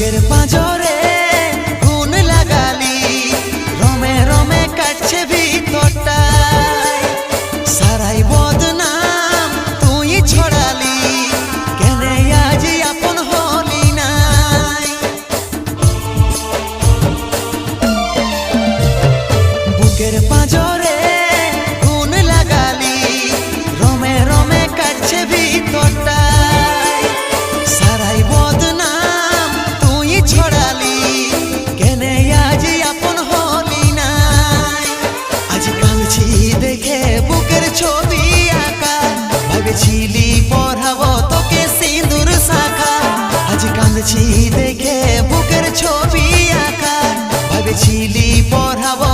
বুকের পাঁজরে গুণ লাগালি, রমে রমে কাটছে ভিতরটায়, সারাই বদনাম তুই ছড়ালি, কেনে আজ আপন হলি নাই। বুকের পাঁজরে গুণ লাগালি, রমে রমে কাটছে ভিতরটায়, সারাই বদনাম তুই ছড়ালি, কেনে আজ আপন হলি নাই। আজ কাঁদছি দেখে বুকের ছবি আঁকা, ভেবেছিলি পড়াবো তোকে সিঁদুর শাখা। আজ কাঁদছি দেখে বুকের ছবি আঁকা, ভেবেছিলি পড়াবো